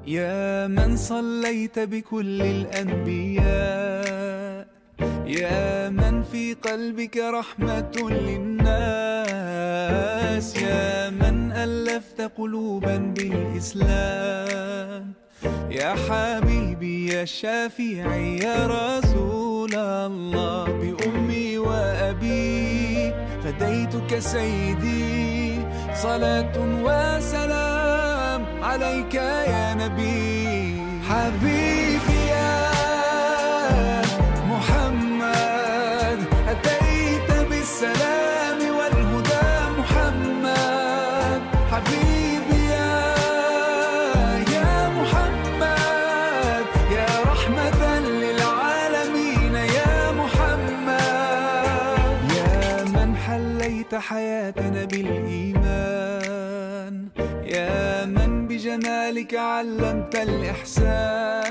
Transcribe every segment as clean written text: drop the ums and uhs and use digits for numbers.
يا من صليت بكل الأنبياء، يا من في قلبك رحمة للناس، يا من ألفت قلوبا بالإسلام، يا حبيبي يا شافعي يا رسول الله، بأمي وأبي فديتك سيدي، صلاة وسلام عليك يا نبي. حبيبي يا محمد أتيت بالسلام والهدى محمد، حبيبي يا محمد يا رحمة للعالمين يا محمد، يا من حليت حياتنا بالإيمان، يا من بجمالك علمت الإحسان،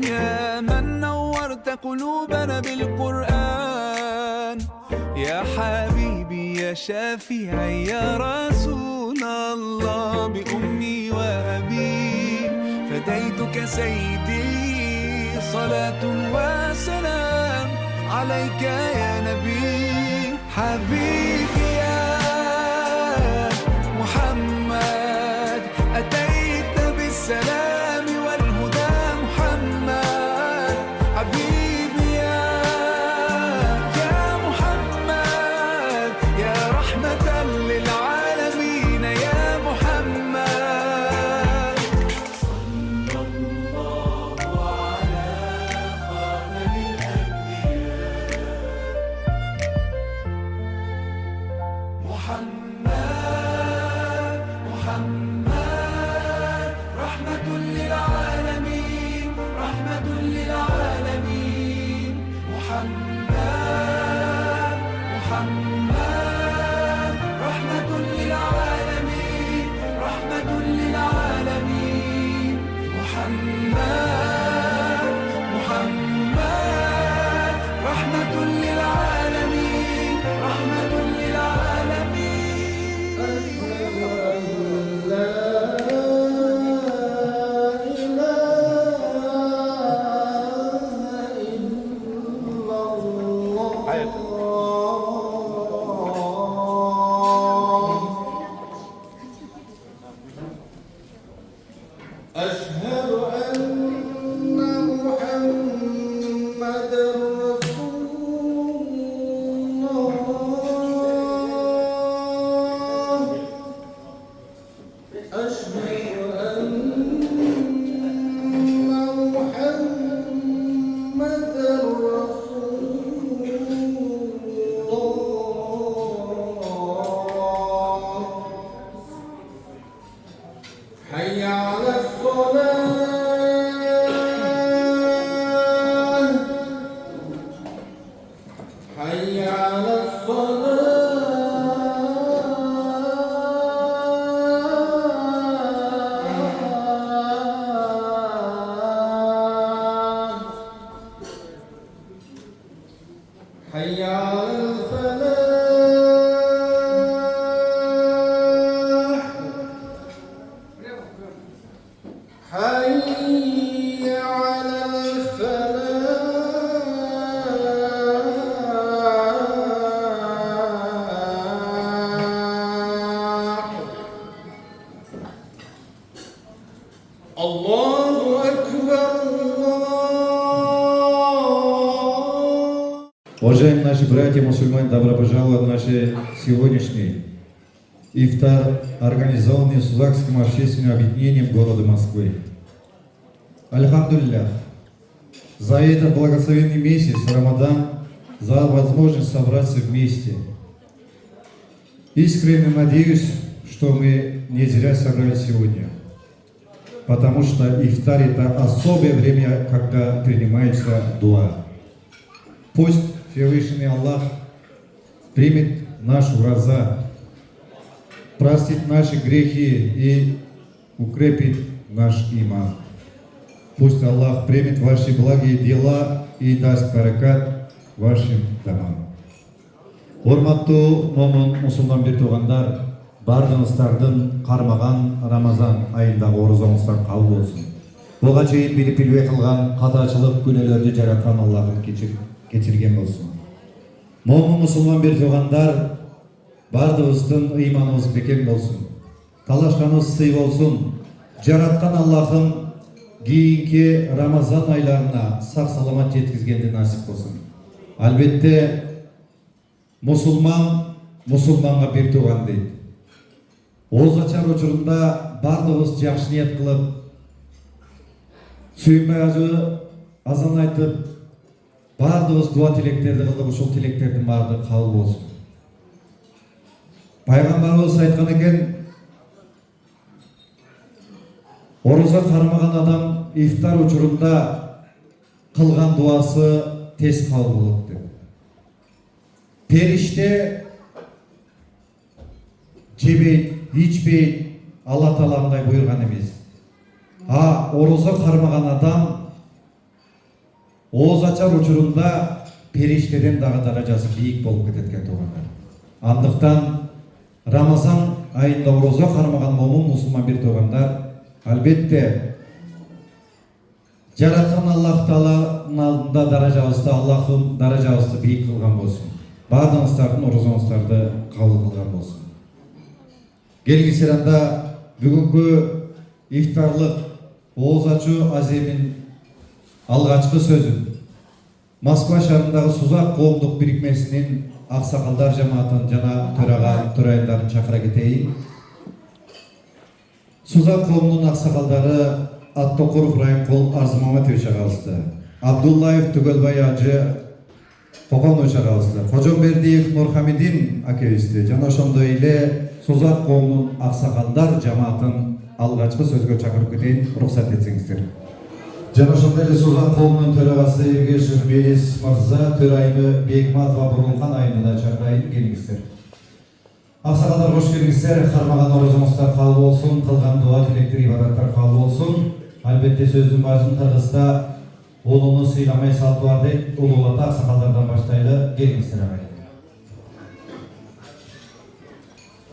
يا من نورت قلوبنا بالقرآن، يا حبيبي يا شافعي يا رسول الله، بأمي وأبي فديتك سيدي، صلاة وسلام عليك يا نبي. حبيبي يا محمد أتيت بالسلام والهدى محمد، حبيبي يا محمد يا رحمة للعالمين يا محمد. صلى الله على خاتم الأنبياء محمد، محمد رحمة للعالمين، رحمة للعالمين، محمد، محمد رحمة للعالمين، رحمة للعالمين، محمد، محمد رحمة للعالمين، رحمة للعالمين. أشهد أن محمدًا رسول الله، أشهد أن محمدًا رسول الله. حي على الصلاة، حي على الصلاة، حي على الفلاح، حي على الفلاح. الله Allahu Akbar, Allah. Уважаемые наши братья мусульмане, добро пожаловать в наш сегодняшний ифтар, организованный Сузакским общественным объединением города Москвы. Альхамдулиллах, за этот благословенный месяц Рамадан, за возможность собраться вместе. Искренне надеюсь, что мы не зря собрались сегодня, потому что ифтар — это особое время, когда принимается дуа. Пусть Всевышний Аллах примет нашу раза, простит наши грехи и укрепит наш иман. Пусть Аллах примет ваши благие дела и даст баракат вашим домам. Урматтуу момун мусулман бир туугандар, бардыгыңыздардын кармаган Рамазан айындагы орозоңуздар кабыл болсун. Буга чейин билип билбей калган катачылык күнөөлөрдү жараткан Аллахым кечирген болсун. Момун мусулман бир туугандар, бардыгыбыздын ыйманыбыз бекем болсун. Талашканыбыз сый болсун. Жараткан Аллахым кийинки Рамазан айларына сак саламат жеткизгенди насип кылсын. Албетте мусулман мусулманга бир тууган дейт. Ооз ачар учурунда бардыгыбыз жакшы ниет кылып, сүйүнбай ажы азан айтып, бардыгыбыз дуа тилектерди кылдык, ушул тилектердин баардыгы кабыл болсун. Пайгамбарыбыз айткан экен, орозо кармаган адам ифтар учурунда кылган дуасы тез кабыл болот деп. Периште жебейт, ичпейт, Алла Таалаңдай буйрган эмес. Орозо кармаган адам ооз ачар учурунда периштеден дагы даражасы бийик болуп кетет экен туугандар. Андыктан Рамазан айында орозо кармаган момун мусулман бир туугандар, албетте жараткан Аллах Тааланын алдында даражабызды, Аллахым даражабызды бийик кылган болсун. Бардыгыңыздардын орозоңуздарды кабыл кылган болсун. Келгисер анда бүгүнкү ифтарлык ооз ачуу аземин алгачкы сөзүн Москва шаарындагы Сузак коомдук бирикмесинин аксакалдар жамаатын жана төрайымдарын чакыра кетейин. Сузак коомунун аксакалдары Аттокуров Райымкул Арзымаматович агабызды, Абдуллаев Түгөлбай ажы Коконович агабызды, Кожомбердиев Нурхамидин акебизди жана ошондой эле Сузак коомунун аксакалдар жамаатын алгачкы сөзгө чакырып кетейин, уруксат этсеңиздер. Жана ошондой эле Сузак коомунун төрагасы Эргешев Мелис мырза, төрайымы Бекматова Бурулхан айына да чакырайын, келиңиздер. Аксакалдар кош келиңиздер. Кармаган орозоңуздар кабыл болсун, кылган дуа тилектер ибадаттар кабыл болсун. Албетте сөздүн башын Кыргызда улууну сыйламай салты бар дейт. Улуулата аксакалдардан баштайлы, келиңиздер агай.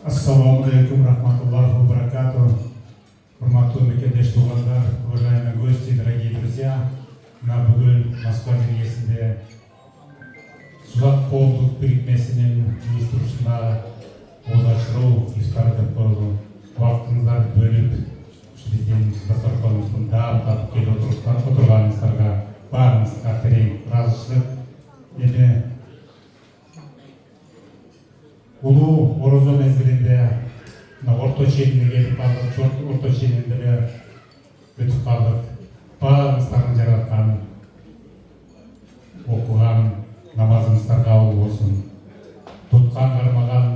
Ассаламу алейкум, рахматуллахи ва баракатух. Урматтуу мекендеш туугандар, уважаемые гости, дорогие друзья, на бүгүн Москва мэриясында Сузак коомдук бирикмесинин уюштуруусунда ооз ачыруу ифтарды убактыңыздарды бөлүп, биздин дасторконубуздун даамдап келип отурганыңыздарга баарыңызга терең ыраазычылык. Эми улуу орозо мезгилинде орто чегине келип калдык, орто чегинде эле өтүп калдык. Баарыңыздардын жараткан, окуган намазыңыздар кабыл болсун. Туткан кармаган,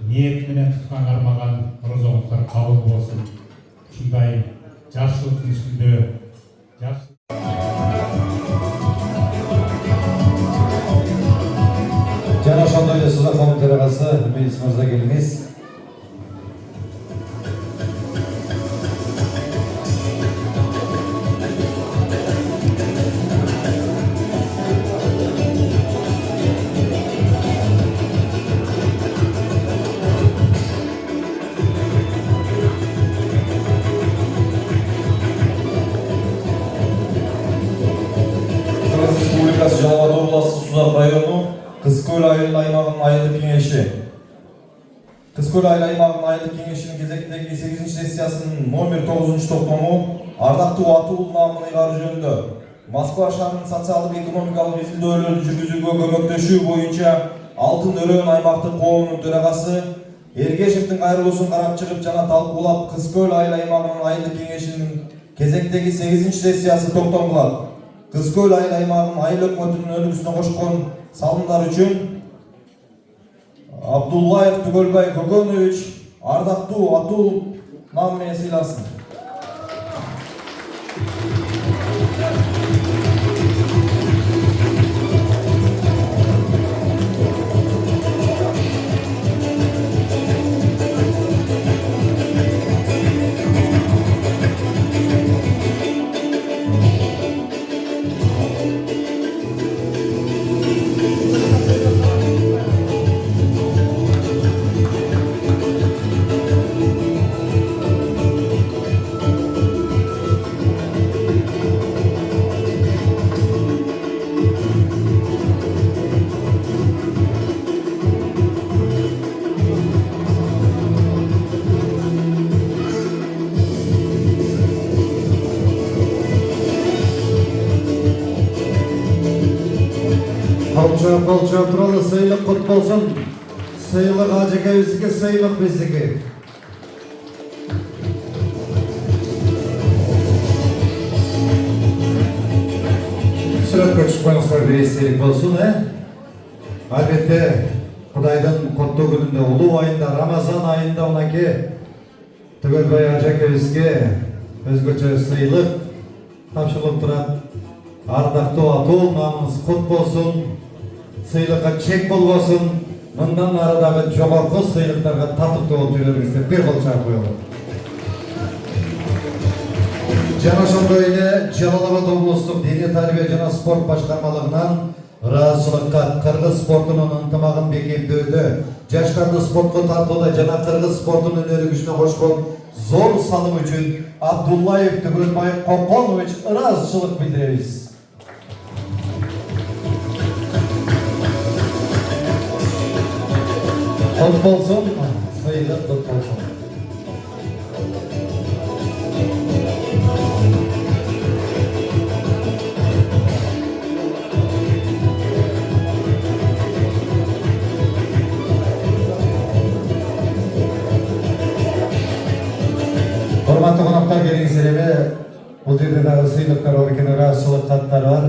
ниет менен туткан кармаган орозоңуздар кабыл болсун. Ушундай жакшылыктын үстүндө Жана ошондой эле Сузак коомунун төрагасы Мелис мырза, келиңиз. Жалал Абад областы Сузак району Кызкөл аймагынын айылдык кеңеши. Кызкөл аймагынын айылдык кеңешинин кезектеги 8-сессиясынын номер 9 токтому ардактуу Атул наамын ыйгаруу жөнүндө Москва шаарынын социалдык экономикалык изилдөөлөрдү жүргүзүүгө көмөктөшүү боюнча Алтын Өрөөн аймактык коомунун төрагасы Эргешевдин кайрылуусун карап чыгып жана талкуулап Кыз Көл айыл аймагынын айылдык кеңешинин кезектеги 8-сессиясы токтотулат. Кыз Көл айыл аймагынын айыл өкмөтүнүн өнүгүүсүнө кошкон салымдар үчүн Абдуллаев Түгөлбай Көкөнович ардактуу Атул наам менен сыйлансын. Kolça turalı sıylık kutlu olsun. Sıylık acık evizge, sıylık bizdeki. Sürekli çıkmanızlar bir istelik olsun. Elbette Kuday'dan kutlu gününde, Ulu ayında, Ramazan ayında onaki Tügölbay acık evizge özgürce sıylık tapşılıp duran ardaklı Atol namınız kutlu olsun. Sıylıkka çek bolbosun, mындан aradagы жогорку сыйлыктарга татыктуу болуп жүрөрүңүздөр бир кол чаап коелу. Жана ошондой эле Жалал-Абад облустук дене тарбия жана спорт башкармалыгынан ыраазычылыкка кыргыз спортунун ынтымагын бекемдөөдө, жаштарды спортко тартууда жана кыргыз спортунун өнүгүшүнө кошкон зор салым үчүн Абдуллаев Түгөлбай Көкөнович ыраазычылык билдиребиз. Kut olsun, sayılık kut olsun. Hormatly konaklar gelingizler ele, bu жерде дагы сыйлыктар бар экен, ыраазычылык каттар бар.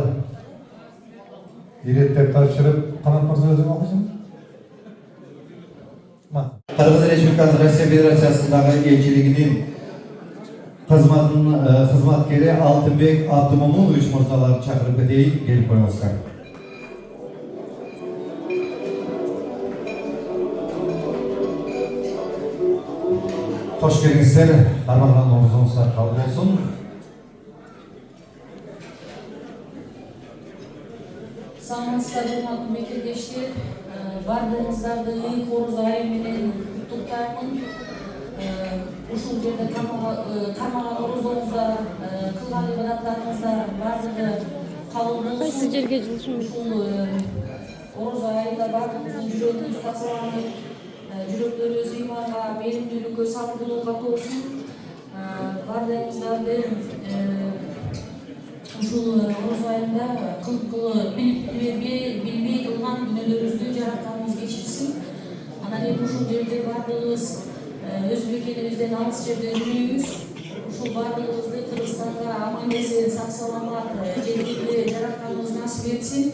Иреттеп тапшырып, Канат мырза өзүң окуйсуң? Кыргыз Республикасы Россия Федерациясындагы элчилигинин кызматкери Алтынбек Абдымомунович мырзаларды чакырып кетейин, келип коюңуздар. Кош келиңиздер, кармаган ордуңуздар кабыл болсун. Саламатсыздар, урматтуу мекендештер. Бардыгыңыздарды Орус айы менен куттуктаймын. Ушул жерде кармаган орузуңузда кылган ибадаттарыңызда бардыгы кабыл болсун. Кайсы жерге жылышым? Ушул Орус айында бардыгыбыздын жүрөгүбүз тазаланып, жүрөктөрүбүз ыйманга, мээримдүүлүккө, сабырдуулукка толсун. Бардыгыңыздарды ушул Орус айында билбей кылган күнөөлөрүбүздү жаратканыбыз кечирсин. Анан эми ушул жерде бардыгыбыз өз мекенибизден алыс жерде жүрүбүз. Ушул бардыгыбызды Кыргызстанга аман-эсен, сак-саламат жерде жаратканыбыз насип этсин.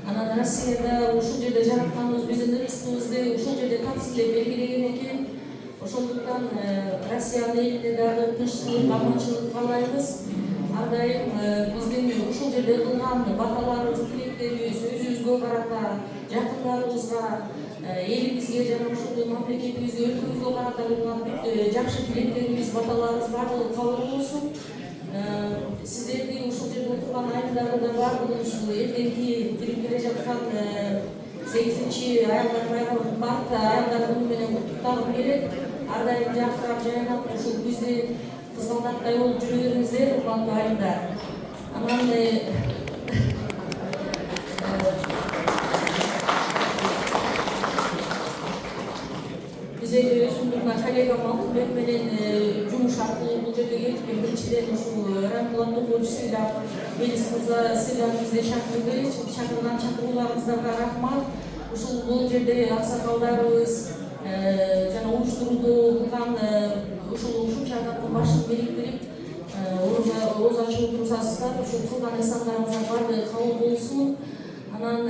Анан Россияда ушул жерде жаратканыбыз биздин ырыскыбызды ушул жерде тапсын деп белгилеген экен. Ошондуктан Россиянын элине дагы тынччылык, аманчылык каалайбыз. Ар дайым биздин ушул жерде кылган баталарыбыз, тилектерибиз өзүбүзгө карата, жакындарыбызга, элибизге жана ушул мамлекетибизге, өлкөбүзгө карата кылган жакшы тилектерибиз, баталарыбыз бардыгы кабыл болсун. Сиздерди ушул жерде отурган айылдарда бардыгы ушул эртеңки кирип келе жаткан 8-чи аялдар байрамы, бардык аялдар күнү менен куттуктагым келет. Ар дайым жакырап, жайнап ушул бизди кызматтай болуп жүрө бериңиздер, урматтуу айылдар. Анан биз өзүмдүн коллегам Алтынбек менен жумуш аркылуу бул жерге келип биринчиден ушул Рамбулат окуучу сыйлап, Мелис мырза сыйлап бизди чакырган чакырууларыңыздарга рахмат. Ушул бул жерде аксакалдарыбыз жана уюштурууду кылган ушул ушунча адамдын башын бириктирип ооз ачып турсаңыздар, ушул кылган ыстандарыңыздар баардыгы кабыл болсун. Анан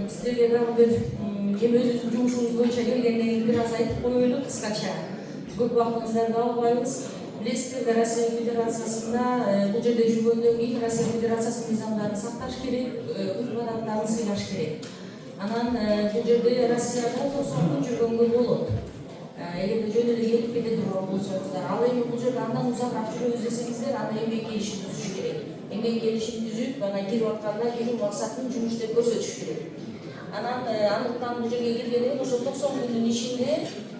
сиздерге дагы бир өзүбүздүн жумушубуз боюнча келгенден кийин бир аз айтып коелу кыскача. Көп убактыңыздарды албайбыз. Билесиздер, Россия Федерациясында бул жерде жүргөндөн кийин Россия Федерациясынын мыйзамдарын сакташ керек, өкмөт адамдарын сыйлаш керек. Анан бул жерде Россияда 90 күн жүргөнгө болот. Эгерде жөн эле келип кете турган болсоңуздар, ал эми бул жерде андан узакыраак жүрөбүз десеңиздер, анда эмгек келишим түзүш керек. Эмгек келишим түзүп, анан кирип атканда кирүү максатын жумуш деп көрсөтүш керек. Анан андыктан бул жерге келгенде ошол 90 күндүн ичинде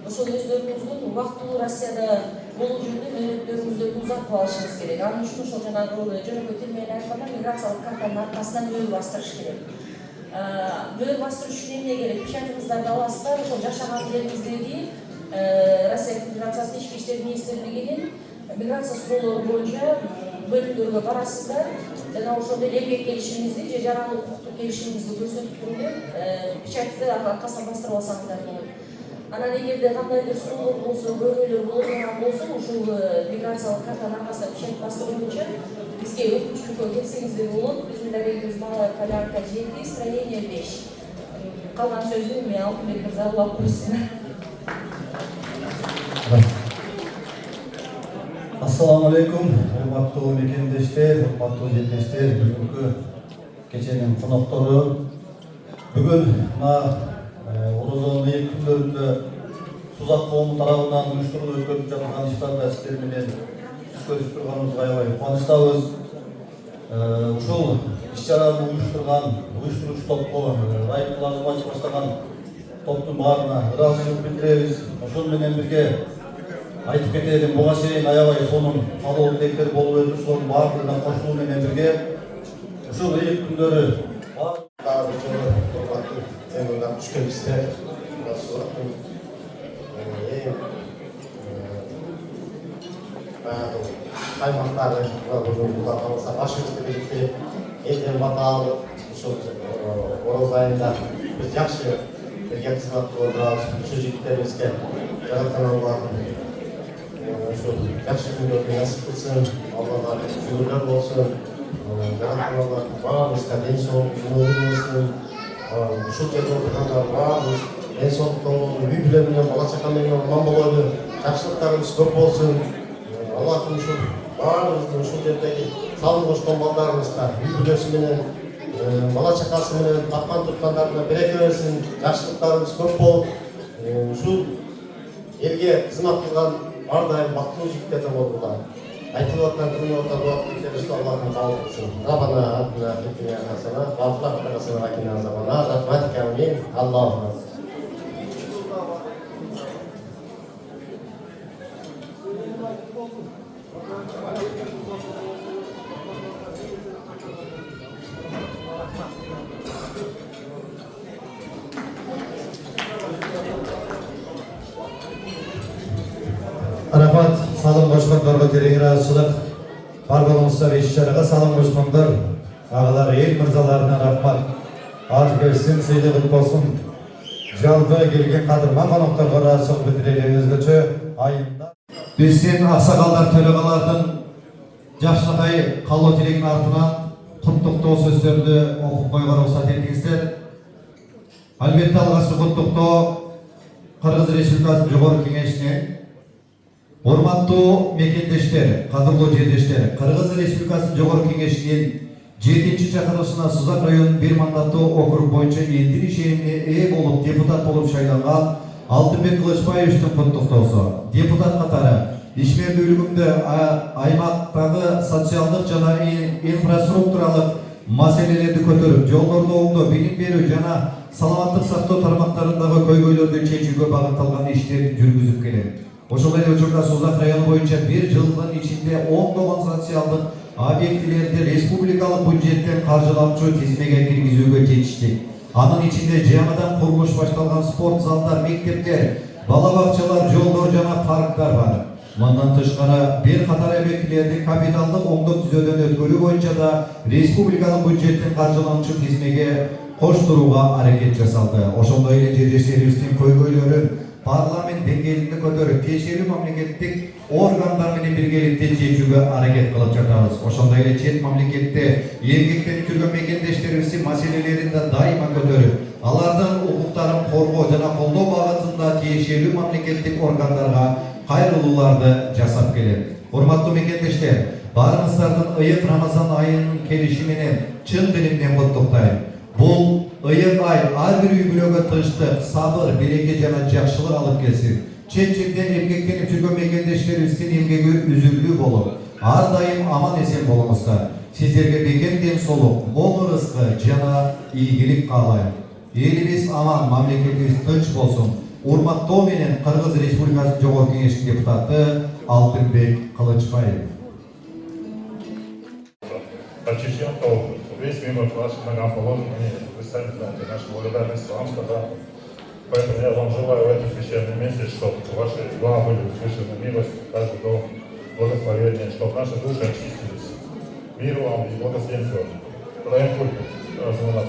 ошол өздөрүңүздүн убактылуу Россияда болуу жөнүндө мөөнөттөрүңүздү узартып алышыңыз керек. Ал үчүн ошол жанагы жөнөкөй тил менен айтканда миграциялык картанын аркасынан мөөр бастырыш керек. Мөөр бастырыш үчүн эмне керек? Печатыңыздарды аласыздар, ошол жашаган жериңиздеги Россия Федерациясынын ички иштер министрлигинин миграция суроолору боюнча бөлүмдөргө барасыздар жана ошондо эмгек келишимиңизди же жарандык укуктук келишимиңизди көрсөтүп туруп печатты аркасынан бастырып алсаңыздар болот. Анан эгерде кандайдыр суроолор болсо, көйгөйлөр болгон болсо, ушул миграциялык картанын аркасынан печать бастыруу боюнча бизге өтүнүчкө келсеңиздер болот. Биздин дарегибиз Малая Полянка 7, строение 5. Калган сөздү мен Алтынбек мырза улап койсун. Assalamu alaikum, hurmattуу мекендештер, hurmattуу жерлештер, бүгүнкү кеченин коноктору. Бүгүн мына Орозонун эки күндөрүндө Сузак коому тарабынан уюштурулуп өткөрүлүп жаткан иштарда сиздер менен түз көрүшүп турганыбызга аябай кубанычтабыз. Ушул иш-чараны уюштуруучу топко Райымкул Азаматов баштаган топтун баарына ыраазычылык билдиребиз. Ошол менен бирге айтып кетелим, буга чейин аябай сонун каалоо тилектер болуп өтүп, ошолордун баардыгына кошулуу менен бирге ушул эки күндөрү түшкөнүздөр аймактары башыбызды бириктирип, элден бата алып, ушул Ороз айында биз жакшы бирге кызмат кылып турабыз. Ушул жигиттерибизге жараткан Аллахым ушул жакшы күндөрдү насип кылсын, Аллага шүгүрлөр болсун, жараткан Аллахым баарыбызга ден соолук болсун. Ушул жерде отургандар баарыбыз ден соолуктуу бололу, үй бүлө менен, бала чака менен аман бололу, жакшылыктарыбыз көп болсун. Аллахым ушул баарыбыздын ушул жердеги салым кошкон балдарыбызга үй бүлөсү менен, бала чакасы менен тапкан туткандарына береке берсин, жакшылыктарыбыз көп болуп, ушул элге кызмат кылган ар дайым бактылуу жигиттерден болгула. Айтылып аткан күнү дуа Аллахым кабыл кылсын. Раббана атина фид дунья хасана ва фил ахирати хасана ва қина азабаннар. Rahmatika amin. Allohumма. Рахмат, салым кошкондорго терең ыраазычылык. Бар болуңуздар иш-чарага салым кошкондор, агалар, эл мырзаларына рахмат. Аз келсин, сыйлык болсун. Жалпы келген кадырман конокторго ыраазычылык билдирели. Өзгөчө айында биздин аксакалдар, төлөгалардын жакшылыкай каалоо тилегинин артынан куттуктоо сөздөрдү окуп койгонго уруксат этиңиздер. Албетте алгачкы куттуктоо Кыргыз Республикасынын Жогорку Кеңешинин урматтуу мекендештер, кадырлуу жерлештер, Кыргыз Республикасынын Жогорку Кеңешинин 7-чи чакырылышына Сузак районунун бир мандаттуу округ боюнча элдин ишенимине ээ болуп депутат болуп шайланган Алтынбек Кылычбаевичтин куттуктоосу. Депутат катары ишмердүүлүгүмдө аймактагы социалдык жана инфраструктуралык маселелерди көтөрүп, жолдорду оңдоо, билим берүү жана саламаттык сактоо тармактарындагы көйгөйлөрдү чечүүгө багытталган иштерди жүргүзүп келем. Ошол эле учурда Сузак району боюнча бир жылдын ичинде 10 социалдык объектилерди республикалык бюджеттен каржыланчу тизмеге киргизүүгө жетиштик. Анын ичинде жаңыдан курулуш башталган спорт залдар, мектептер, бала бакчалар, жолдор жана парктар бар. Мындан тышкары бир катар объектилерди капиталдык оңдоп түзөөдөн өткөрүү боюнча да республикалык бюджеттин каржылануучу тизмеге коштурууга аракет жасалды. Ошондой эле жерлештерибиздин көйгөйлөрүн парламент деңгээлинде көтөрүп, тиешелүү мамлекеттик органдар менен биргеликте чечүүгө аракет кылып жатабыз. Ошондой эле чет мамлекетте эмгектенип жүргөн мекендештерибиздин маселелерин да дайыма көтөрүп, алардын укуктарын коргоо жана колдоо багытында тиешелүү мамлекеттик органдарга кайрылууларды жасап келет. Урматтуу мекендештер, баарыңыздардын ыйык Рамазан айынын келиши менен чын дилимден куттуктайм. Бул ыйык ай ар бир үй бүлөгө тынчтык, сабыр, береке жана жакшылык алып келсин. Чет-четтен эмгектенип жүргөн мекендештерибиздин эмгеги үзүлүү болуп, ар дайым аман эсен болуңуздар. Сиздерге бекем ден соолук, мол ырызкы жана ийгилик каалайм. Элибиз аман, мамлекетибиз тынч болсун. Урматтоо менен Кыргыз Республикасынын Жогорку Кеңешинин депутаты Алтынбек Кылычбаев. Очищен весь мимо вашим ногам положен, вы сами знаете, наша благодарность вам, когда. Поэтому я вам желаю в этом священном месте, чтобы ваши дела были услышаны, милость, каждый дом, благословение, чтобы наши души очистились. Миру вам и благословению. Продаем культ.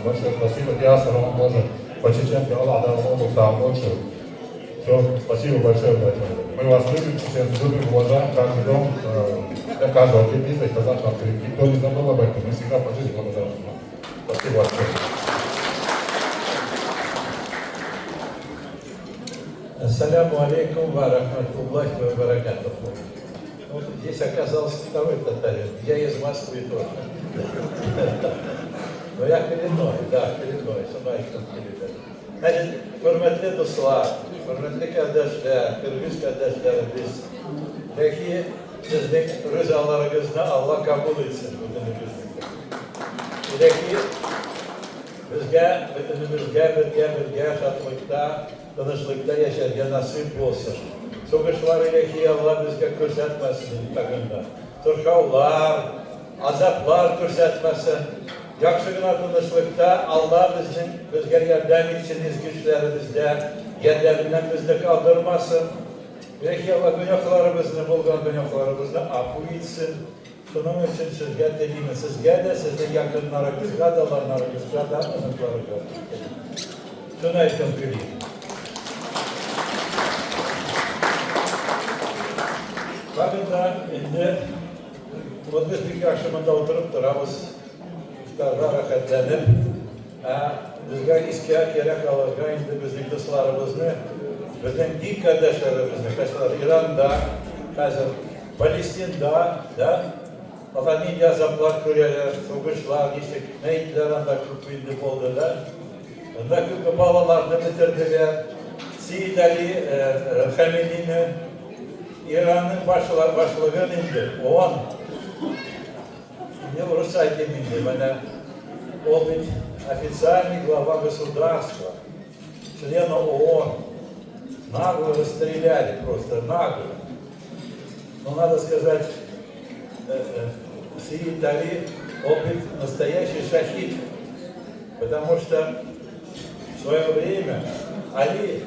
Большое спасибо. Диаспора вам тоже. По Чеченке Аллах дал Богу самому лучшему. Все, спасибо большое, братья. Мы вас любим, чеченцы любим, уважаем каждый дом, для каждого киргиза и казахов. Никто не забыл об этом, мы всегда по жизни благодарны. Спасибо большое. Ассаляму алейкум ва рахматуллахи ва баракатуху. Вот здесь оказался второй татарин. Я из Москвы тоже. Но я коренной, да, коренной, Самайкин коренной. Значит, hürmetli dostlar, hürmetli kardeşler, Kırgız kardeşler biz. Peki sizin rızalarınızı Allah kabul etsin bütünümüzde. Peki bizge birge şatlıkta, tanışlıkta yaşarken nasip olsun. Soğuşlar ile ki Allah bizge körsetmesin takında. Turşavlar, azaplar körsetmesin. Yakşıgına tanışlıkta Allah bizge yardım için güçlerimizde, yerlerinden bizi kaldırmasın. Peki Allah günahlarımızı, bulgan günahlarımızı affı etsin. Bunun için sizge dediğimi, sizge de sizin yakınlarınızga, adalarlarınızga da unutlarınızga. Şunu aytım bileyim. Bakın da şimdi biz bir akşamında oturup duramız. İftarda rahatlanıp bizge iske gerek alırga indi bizim dostlarımızı, bizim din kardeşlerimizni, mesela İran'da, Palestin'da, Atanın azaplar köreler, soğuşlar, işte neyitlerinde kırpıydı oldular. Onda köpü balalarını bitirdiler. Seyid Ali Khamenei'nin İran'ın başlığını indi. Он, не урусайте меня, он ведь официальный глава государства, члена ООН. Нагло расстреляли, просто нагло. Но надо сказать, Сеид Али, он ведь настоящий шахид, потому что в свое время Али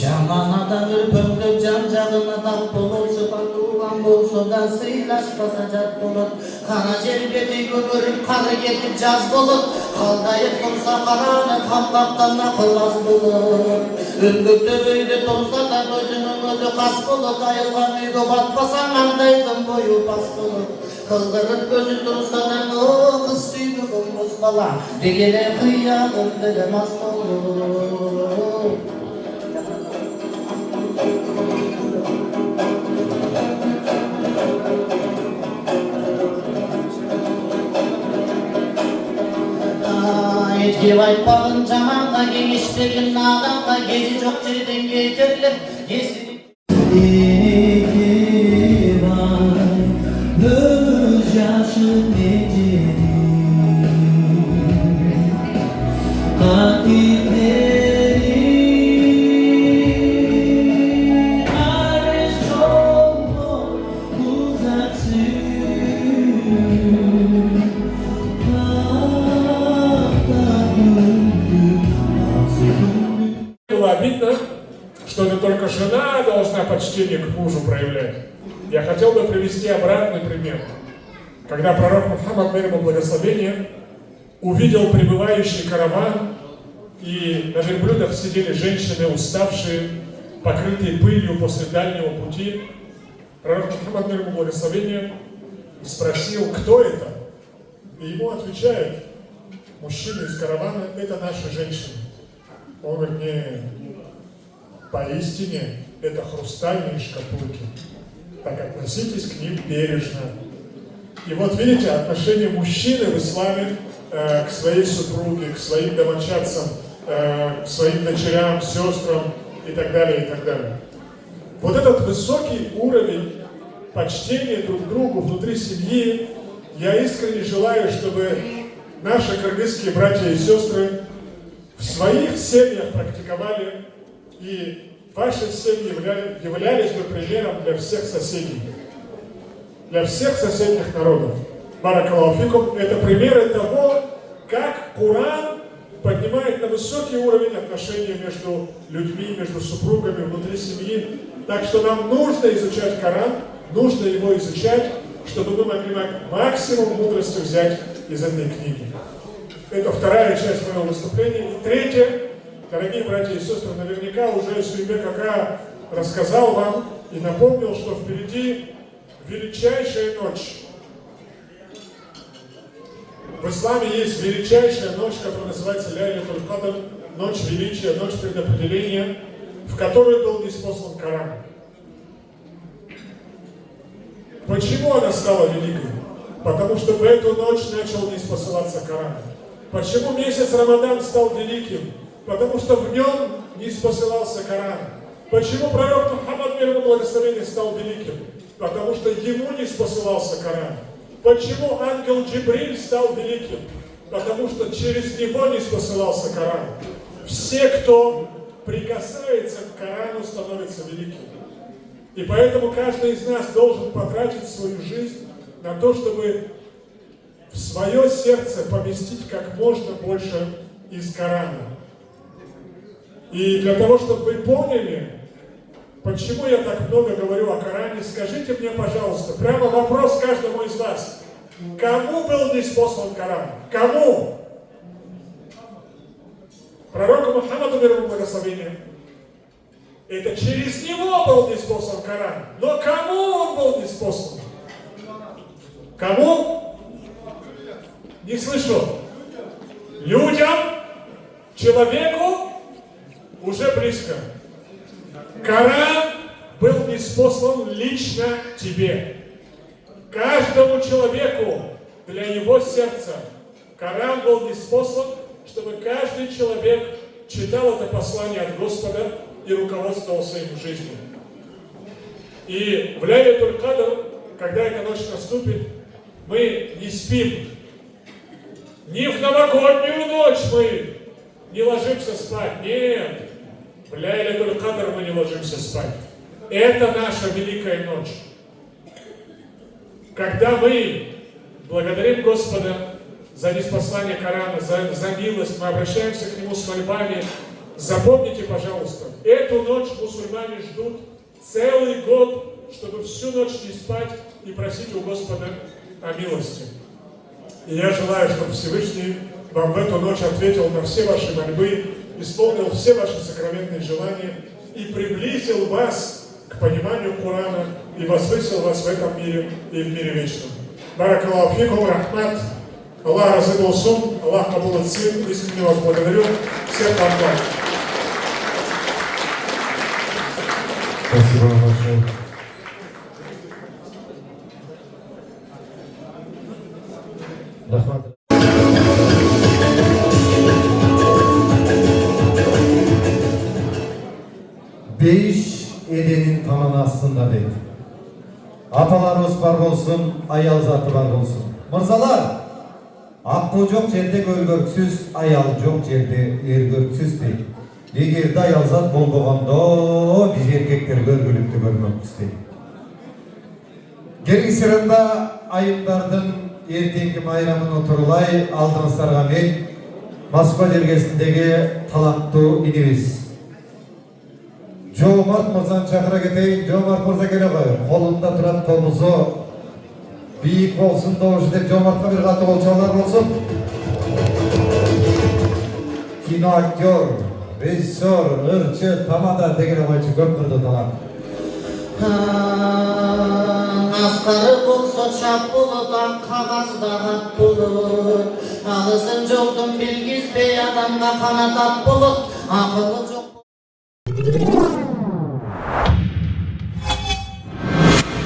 Jamanadan ürpüngüp can-jagına dap bolup, sıfatulgan bolsa da sıylaşpasa jat bolup, kana jer beti kömürüp, karı ketip jaz bolup, kaldayıp tursa karаны kamkaptan nakılmaz bolup, üngüp töböydü tursa da gözünün özü kas bolup, ayılgan üygü batpasan andaydın boyu bas bolup, kıldırıp gözü tursa da o kız süydü kılmız bala, degene kıyamın dilemaz bolup. Etki aytpagın jamanга kengişpegin nadanга kezi jok жерден кетиrilip kesini ömür yaşın neceri katilleri arış olma uzaksın. Было обидно, что это только жена должна должна почтение к мужу проявлять. Я хотел бы привести обратный пример. Когда пророк Мухаммад, мир ему благословение, увидел прибывающий караван, и на верблюдах сидели женщины, уставшие, покрытые пылью после дальнего пути, пророк Мухаммад, мир ему благословение, спросил, кто это? И ему отвечает мужчина из каравана: это наши женщины. Он говорит: нет, поистине это хрустальные шкатулки, так относитесь к ним бережно. И вот видите, отношение мужчины в исламе к своей супруге, к своим домочадцам, к своим дочерям, сестрам и так далее, и так далее. Вот этот высокий уровень почтения друг к другу внутри семьи, я искренне желаю, чтобы наши кыргызские братья и сестры в своих семьях практиковали, и ваши семьи являлись бы примером для всех соседей, для всех соседних народов. Баракаллаху фикум. Это примеры того, как Коран поднимает на высокий уровень отношений между людьми, между супругами, внутри семьи. Так что нам нужно изучать Коран, нужно его изучать, чтобы мы могли максимум мудрости взять из этой книги. Это вторая часть моего выступления. И третья, дорогие братья и сестры, наверняка уже Сулейбек Ака рассказал вам и напомнил, что впереди величайшая ночь. В исламе есть величайшая ночь, которая называется Ляйлятуль Кадр, ночь величия, ночь предопределения, в которую был ниспослан Коран. Почему она стала великой? Потому что в эту ночь начал ниспосылаться Коран. Почему месяц Рамадан стал великим? Потому что в нем ниспосылался Коран. Почему пророк Мухаммад, мир ему благословение, стал великим? Потому что ему ниспосылался Коран. Почему ангел Джибриль стал великим? Потому что через него ниспосылался Коран. Все, кто прикасается к Корану, становятся великим. И поэтому каждый из нас должен потратить свою жизнь на то, чтобы в свое сердце поместить как можно больше из Корана. И для того, чтобы вы поняли, почему я так много говорю о Коране, скажите мне, пожалуйста, прямо вопрос каждому из вас. Кому был ниспослан Коран? Кому? Пророку Мухаммаду, мир ему благословение. Это через него был ниспослан Коран. Но кому он был ниспослан? Кому? Не слышу. Людям, человеку уже близко. Коран был ниспослан лично тебе. Каждому человеку для его сердца Коран был ниспослан, чтобы каждый человек читал это послание от Господа и руководствовался им в жизни. И в Ляйлятуль Кадр, когда эта ночь наступит, мы не спим. Не в новогоднюю ночь мы не ложимся спать. Нет. В Ляйлятуль Кадр мы не ложимся спать. Это наша великая ночь. Когда мы благодарим Господа за ниспослание Корана, за милость, мы обращаемся к Нему с мольбами. Запомните, пожалуйста, эту ночь мусульмане ждут целый год, чтобы всю ночь не спать и просить у Господа о милости. И я желаю, чтобы Всевышний вам в эту ночь ответил на все ваши мольбы, исполнил все ваши сокровенные желания и приблизил вас к пониманию Корана и возвысил вас в этом мире и в мире вечном. Баракаллаху фикум, рахмат. Аллах разы болсун, Аллах кабул этсин. Искренне вас благодарю. Всех вам благ. Спасибо большое. Рахмат. Бейиш эленин таманы астында дейді. Апаларымыз бар болсын, аял заты бар болсын. Мырзалар, аққу жоқ жерде көргөрксіз, аял жоқ жерде ергөрксіз дейді. Егерде аял зат болбағанда, біз еркектер көргілікті көрмекпіз дейді. Келгі сырында айымдардың ертеңгі майрамын отырылай алдыңыздарға мен Москва жергесіндегі талапты инебіз. Жомарт мырзаны чакыра кетейин. Жомарт мырза келе коюң. Колунда турат комузу бийик болсун добушу деп Жомартка бир катуу кол чабуулар болсун. Кино актер, режиссер, ырчы, тамада деген койчу көп кырды талант. Аскары болсо чап болот, ак кагазда хат болот. Алысын жолдун билгизбей адамга канат ат болот. Акылы жок